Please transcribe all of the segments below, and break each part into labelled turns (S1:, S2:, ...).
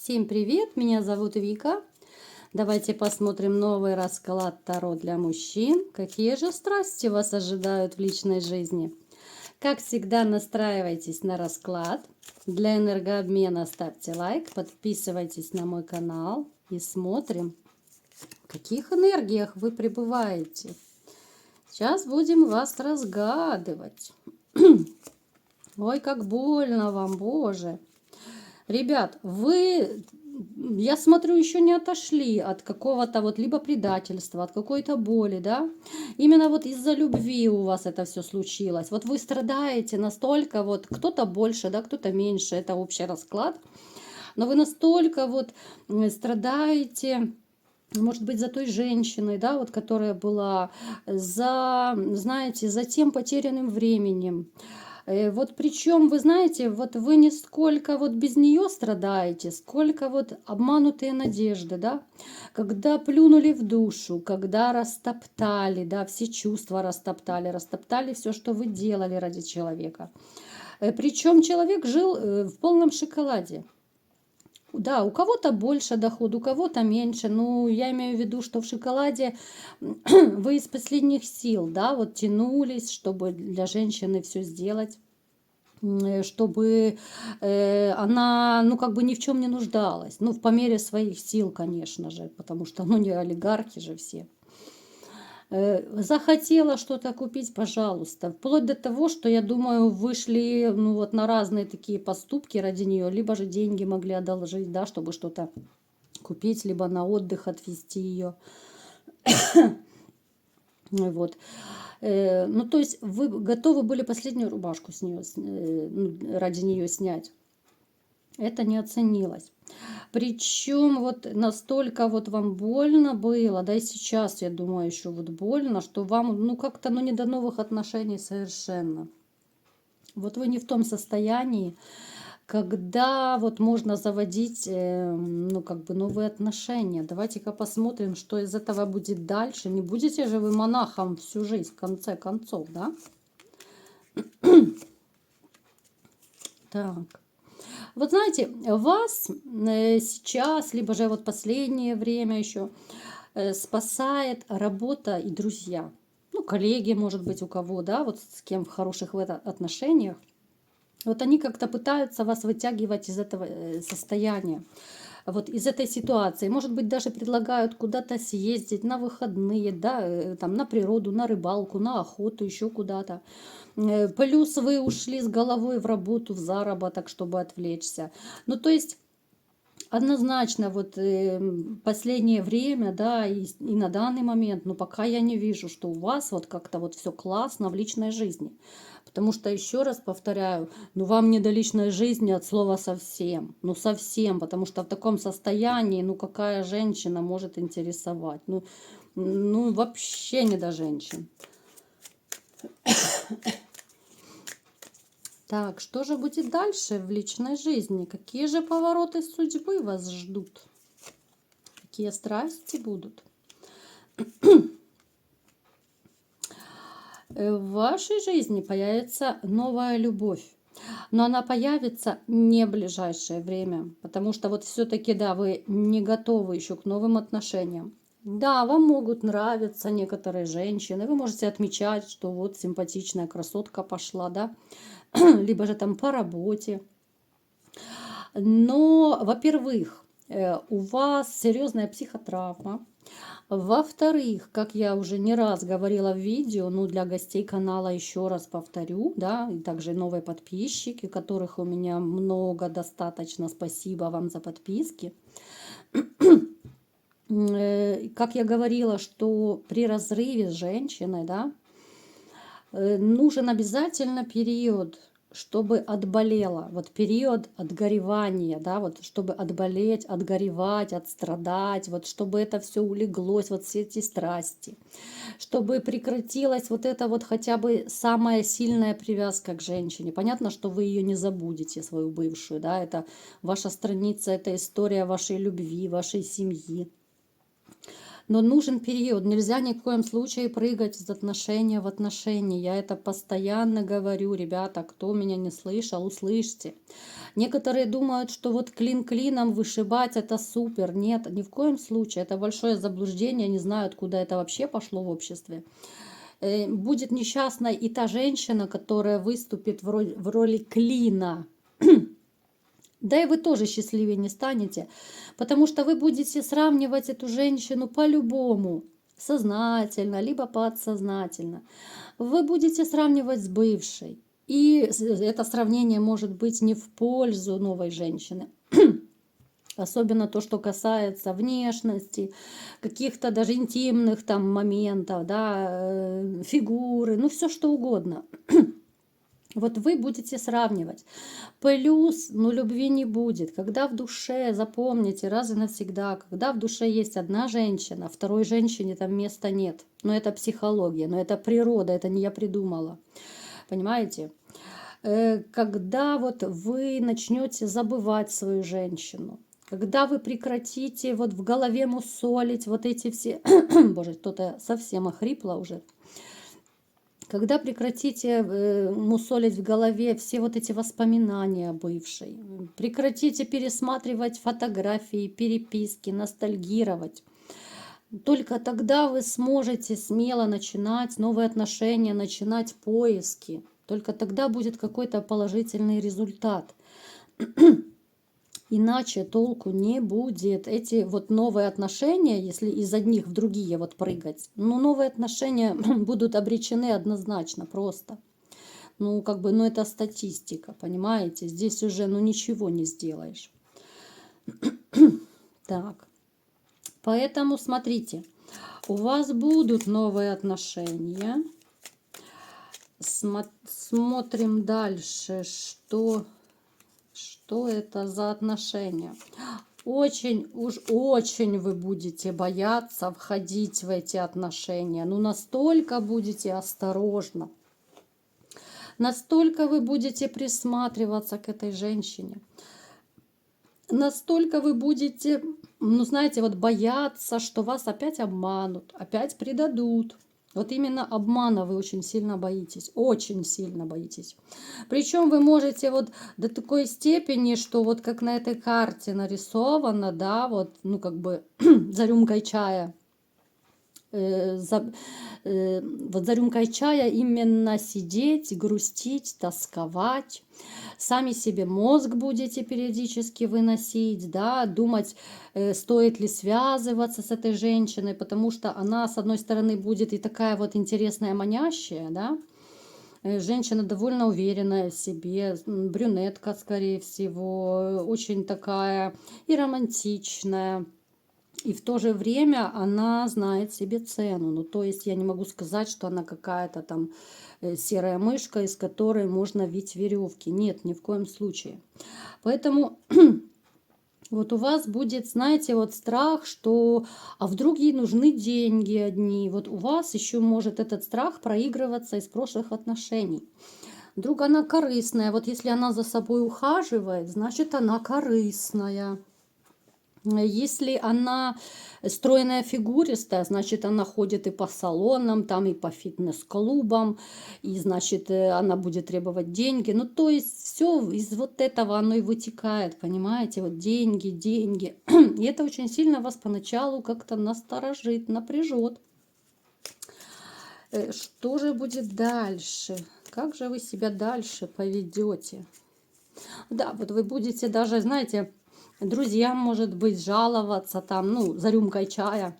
S1: Всем привет, меня зовут Вика. Давайте посмотрим новый расклад Таро для мужчин. Какие же страсти вас ожидают в личной жизни? Как всегда, настраивайтесь на расклад. Для энергообмена ставьте лайк, подписывайтесь на мой канал и смотрим, в каких энергиях вы пребываете. Сейчас будем вас разгадывать. Ой, как больно вам, Боже. Ребят, вы, я смотрю, еще не отошли от какого-то вот либо предательства, от какой-то боли, да? Именно вот из-за любви у вас это все случилось. Вот вы страдаете настолько, вот кто-то больше, да, кто-то меньше, это общий расклад. Но вы настолько вот страдаете, может быть, за той женщиной, да, вот, которая была, за, знаете, за тем потерянным временем. Вот причем, вы знаете, вот вы не сколько вот без нее страдаете, сколько вот обманутые надежды, да, когда плюнули в душу, когда растоптали, да, все чувства растоптали, растоптали все, что вы делали ради человека. Причем человек жил в полном шоколаде. Да, у кого-то больше доход, у кого-то меньше. Ну, я имею в виду, что в шоколаде вы из последних сил, да, вот тянулись, чтобы для женщины все сделать, чтобы она, ну, как бы ни в чем не нуждалась. Ну, по мере своих сил, конечно же, потому что, ну, не олигархи же все. Захотела что-то купить, пожалуйста. Вплоть до того, что, я думаю, вышли, ну, вот на разные такие поступки ради нее, либо же деньги могли одолжить, да, чтобы что-то купить, либо на отдых отвезти ее. Вот. Ну, то есть вы готовы были последнюю рубашку с нее, ради нее снять. Это не оценилось. Причем вот настолько вот вам больно было, да и сейчас, я думаю, еще вот больно, что вам, ну, как-то, ну, не до новых отношений совершенно. Вот вы не в том состоянии, когда вот можно заводить, ну, как бы новые отношения. Давайте-ка посмотрим, что из этого будет дальше. Не будете же вы монахом всю жизнь, в конце концов, да? Так. Вот знаете, вас сейчас, либо же вот последнее время еще спасает работа и друзья. Ну, коллеги, может быть, у кого, да, вот с кем в хороших в отношениях. Вот они как-то пытаются вас вытягивать из этого состояния, вот из этой ситуации. Может быть, даже предлагают куда-то съездить на выходные, да, там на природу, на рыбалку, на охоту, еще куда-то. Плюс вы ушли с головой в работу, в заработок, чтобы отвлечься. Ну, то есть однозначно, вот последнее время, да, и на данный момент, но пока я не вижу, что у вас вот как-то вот все классно в личной жизни. Потому что, еще раз повторяю, ну вам не до личной жизни от слова совсем. Ну совсем, потому что в таком состоянии, ну какая женщина может интересовать? Ну вообще не до женщин. Так, что же будет дальше в личной жизни? Какие же повороты судьбы вас ждут? Какие страсти будут? В вашей жизни появится новая любовь. Но она появится не в ближайшее время. Потому что вот все-таки, да, вы не готовы еще к новым отношениям. Да, вам могут нравиться некоторые женщины. Вы можете отмечать, что вот симпатичная красотка пошла, да. Либо же там по работе. Но, во-первых, у вас серьезная психотравма. Во-вторых, как я уже не раз говорила в видео, ну для гостей канала еще раз повторю, да, и также новые подписчики, которых у меня много достаточно, спасибо вам за подписки. Как я говорила, что при разрыве с женщиной, да, нужен обязательно период, чтобы отболело, вот период отгоревания, да, вот чтобы отболеть, отгоревать, отстрадать, вот чтобы это все улеглось, вот все эти страсти, чтобы прекратилась вот эта вот хотя бы самая сильная привязка к женщине. Понятно, что вы ее не забудете, свою бывшую, да, это ваша страница, это история вашей любви, вашей семьи. Но нужен период, нельзя ни в коем случае прыгать из отношения в отношения. Я это постоянно говорю, ребята, кто меня не слышал, услышьте. Некоторые думают, что вот клин клином вышибать это супер. Нет, ни в коем случае. Это большое заблуждение, не знаю, откуда это вообще пошло в обществе. Будет несчастной и та женщина, которая выступит в роли клина. Да и вы тоже счастливее не станете, потому что вы будете сравнивать эту женщину по-любому, сознательно, либо подсознательно. Вы будете сравнивать с бывшей. И это сравнение может быть не в пользу новой женщины. Особенно то, что касается внешности, каких-то даже интимных там моментов, да, фигуры, ну все что угодно. Вот вы будете сравнивать. Плюс, ну, любви не будет. Когда в душе, запомните раз и навсегда, когда в душе есть одна женщина, второй женщине там места нет. Но это психология, но это природа, это не я придумала. Понимаете? Когда вот вы начнете забывать свою женщину, когда вы прекратите вот в голове мусолить вот эти все... Боже, кто-то совсем охрипло уже. Когда прекратите мусолить в голове все вот эти воспоминания бывшей, прекратите пересматривать фотографии, переписки, ностальгировать, только тогда вы сможете смело начинать новые отношения, начинать поиски. Только тогда будет какой-то положительный результат. Иначе толку не будет. Эти вот новые отношения, если из одних в другие вот прыгать, ну, новые отношения будут обречены однозначно просто. Ну, как бы, ну, это статистика, понимаете? Здесь уже, ну, ничего не сделаешь. Так. Поэтому, смотрите, у вас будут новые отношения. Смотрим дальше, что это за отношения. Очень вы будете бояться входить в эти отношения. Ну, настолько будете осторожны. Настолько вы будете присматриваться к этой женщине. Настолько вы будете, ну, знаете, вот бояться, что вас опять обманут, опять предадут. Вот именно обмана вы очень сильно боитесь, очень сильно боитесь. Причем вы можете вот до такой степени, что вот как на этой карте нарисовано, да, вот, ну, как бы за рюмкой чая, вот за рюмкой чая именно сидеть, грустить, тосковать. Сами себе мозг будете периодически выносить, да, думать, стоит ли связываться с этой женщиной, потому что она, с одной стороны, будет и такая вот интересная, манящая, да, женщина довольно уверенная в себе, брюнетка, скорее всего, очень такая и романтичная. И в то же время она знает себе цену. Ну, то есть я не могу сказать, что она какая-то там серая мышка, из которой можно вить веревки. Нет, ни в коем случае. Поэтому вот у вас будет, знаете, вот страх, что а вдруг ей нужны деньги одни. Вот у вас еще может этот страх проигрываться из прошлых отношений. Вдруг она корыстная. Вот если она за собой ухаживает, значит она корыстная. Если она стройная, фигуристая, значит, она ходит и по салонам, там и по фитнес-клубам, и, значит, она будет требовать деньги. Ну, то есть, все из вот этого оно и вытекает, понимаете? Вот деньги, деньги. И это очень сильно вас поначалу как-то насторожит, напряжет. Что же будет дальше? Как же вы себя дальше поведете? Да, вот вы будете даже, знаете, друзьям, может быть, жаловаться там, ну, за рюмкой чая.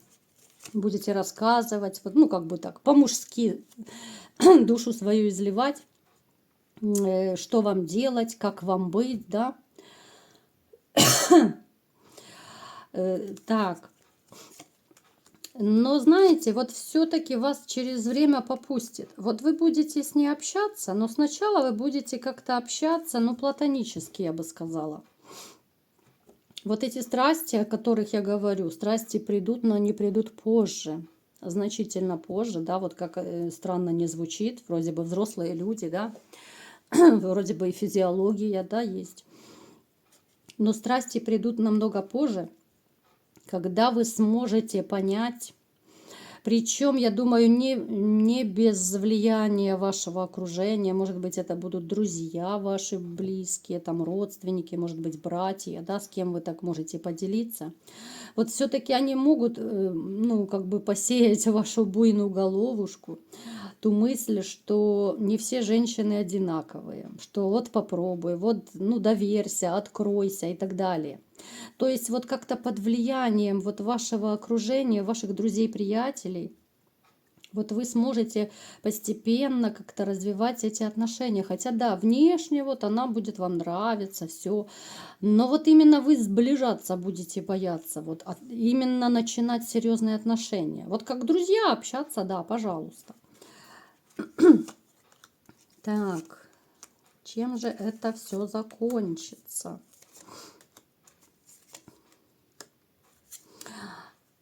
S1: Будете рассказывать, вот, ну, как бы так, по-мужски душу свою изливать, что вам делать, как вам быть, да. Так. Но, знаете, вот все-таки вас через время попустит. Вот вы будете с ней общаться, но сначала вы будете как-то общаться, ну, платонически, я бы сказала. Вот эти страсти, о которых я говорю, страсти придут, но они придут позже, значительно позже, да, вот как странно не звучит, вроде бы взрослые люди, да, вроде бы и физиология, да, есть. Но страсти придут намного позже, когда вы сможете понять, Причем, я думаю, не без влияния вашего окружения. Может быть, это будут друзья ваши близкие, там родственники, может быть, братья, да, с кем вы так можете поделиться. Вот все-таки они могут, ну, как бы посеять в вашу буйную головушку ту мысль, что не все женщины одинаковые, что вот попробуй, вот, ну, доверься, откройся и так далее. То есть вот как-то под влиянием вот вашего окружения, ваших друзей, приятелей, вот вы сможете постепенно как-то развивать эти отношения. Хотя да, внешне вот она будет вам нравиться, все. Но вот именно вы сближаться будете бояться. Вот именно начинать серьезные отношения. Вот как друзья общаться, да, пожалуйста. Так, чем же это все закончится?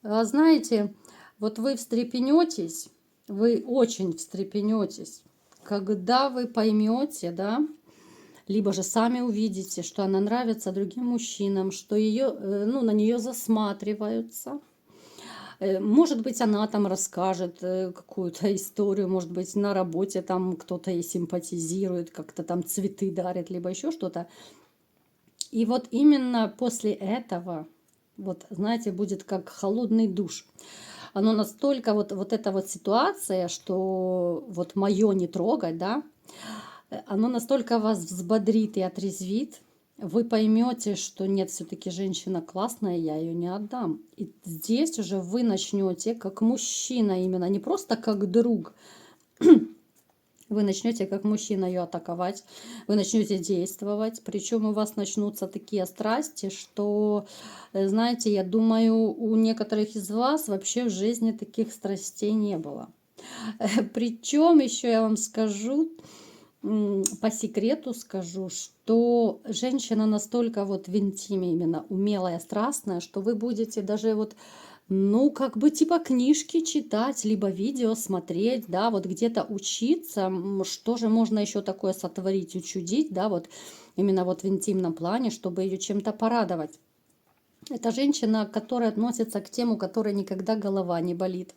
S1: Знаете, вот вы встрепенетесь, вы очень встрепенетесь, когда вы поймете, да, либо же сами увидите, что она нравится другим мужчинам, что ее, ну, на нее засматриваются. Может быть, она там расскажет какую-то историю, может быть, на работе там кто-то ей симпатизирует, как-то там цветы дарит, либо еще что-то. И вот именно после этого, вот знаете, будет как холодный душ. Оно настолько, вот эта вот ситуация, что вот мое не трогать, да, оно настолько вас взбодрит и отрезвит, вы поймете, что нет, все-таки женщина классная, я ее не отдам. И здесь уже вы начнете как мужчина именно, не просто как друг, вы начнете как мужчина ее атаковать, вы начнете действовать, причем у вас начнутся такие страсти, что, знаете, я думаю, у некоторых из вас вообще в жизни таких страстей не было. Причем еще я вам скажу, по секрету скажу, что женщина настолько вот в интиме именно умелая, страстная, что вы будете даже вот, ну, как бы типа книжки читать, либо видео смотреть, да, вот где-то учиться, что же можно еще такое сотворить, учудить, да, вот именно вот в интимном плане, чтобы ее чем-то порадовать. Это женщина, которая относится к тем, у которой никогда голова не болит.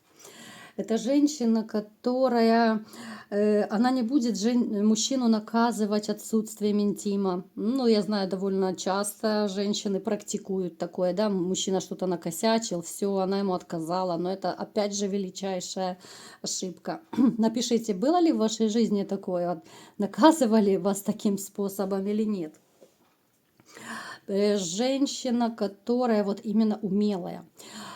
S1: Это женщина, которая, она не будет мужчину наказывать отсутствием интима. Ну, я знаю, довольно часто женщины практикуют такое, да, мужчина что-то накосячил, все, она ему отказала, но это опять же величайшая ошибка. Напишите, было ли в вашей жизни такое, вот, наказывали вас таким способом или нет? Женщина, которая вот именно умелая.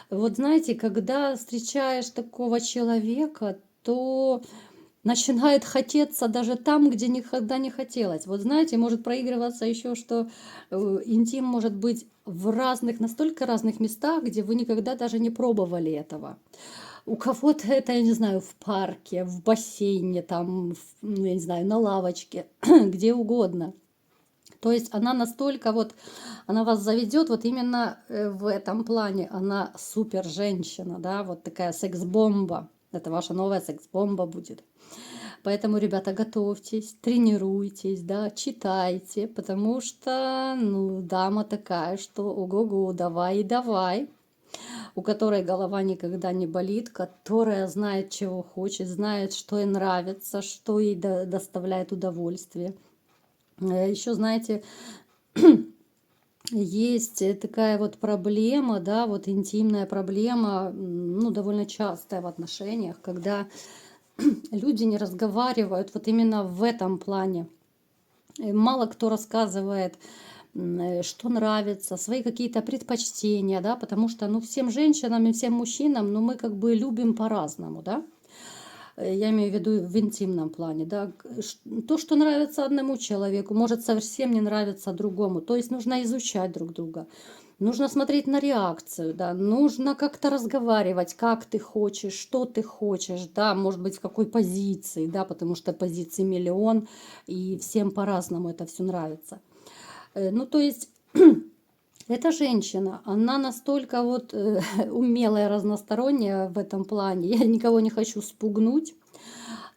S1: Вот знаете, когда встречаешь такого человека, то начинает хотеться даже там, где никогда не хотелось. Вот знаете, может проигрываться еще, что интим может быть в разных, настолько разных местах, где вы никогда даже не пробовали этого. У кого-то это, я не знаю, в парке, в бассейне, там, ну, я не знаю, на лавочке, где угодно. То есть она настолько вот, она вас заведет вот именно в этом плане. Она супер женщина, да, вот такая секс-бомба. Это ваша новая секс-бомба будет. Поэтому, ребята, готовьтесь, тренируйтесь, да, читайте, потому что, ну, дама такая, что ого-го, давай и давай. У которой голова никогда не болит, которая знает, чего хочет, знает, что ей нравится, что ей доставляет удовольствие. Еще, знаете, есть такая вот проблема, да, вот интимная проблема, ну, довольно частая в отношениях, когда люди не разговаривают вот именно в этом плане. Мало кто рассказывает, что нравится, свои какие-то предпочтения, да, потому что, ну, всем женщинам и всем мужчинам, ну, мы как бы любим по-разному, да. Я имею в виду в интимном плане, да, то, что нравится одному человеку, может совсем не нравиться другому. То есть нужно изучать друг друга, нужно смотреть на реакцию, да, нужно как-то разговаривать, как ты хочешь, да, может быть, в какой позиции, да, потому что позиций миллион, и всем по-разному это все нравится. Ну, то есть эта женщина, она настолько вот умелая, разносторонняя в этом плане. Я никого не хочу спугнуть,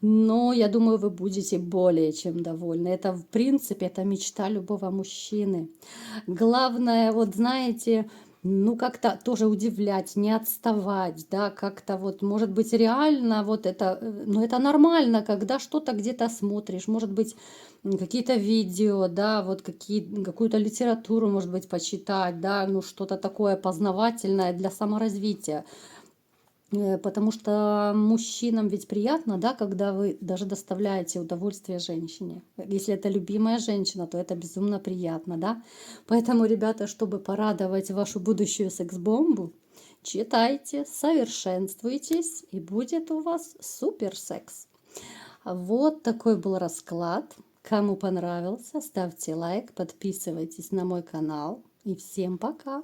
S1: но я думаю, вы будете более чем довольны. Это, в принципе, это мечта любого мужчины. Главное, вот знаете, ну, как-то тоже удивлять, не отставать, да, как-то вот, может быть, реально вот это, ну, это нормально, когда что-то где-то смотришь, может быть, какие-то видео, да, вот какую-то литературу, может быть, почитать, да, ну, что-то такое познавательное для саморазвития. Потому что мужчинам ведь приятно, да, когда вы даже доставляете удовольствие женщине. Если это любимая женщина, то это безумно приятно, да. Поэтому, ребята, чтобы порадовать вашу будущую секс-бомбу, читайте, совершенствуйтесь, и будет у вас супер секс. Вот такой был расклад. Кому понравился, ставьте лайк, подписывайтесь на мой канал. И всем пока!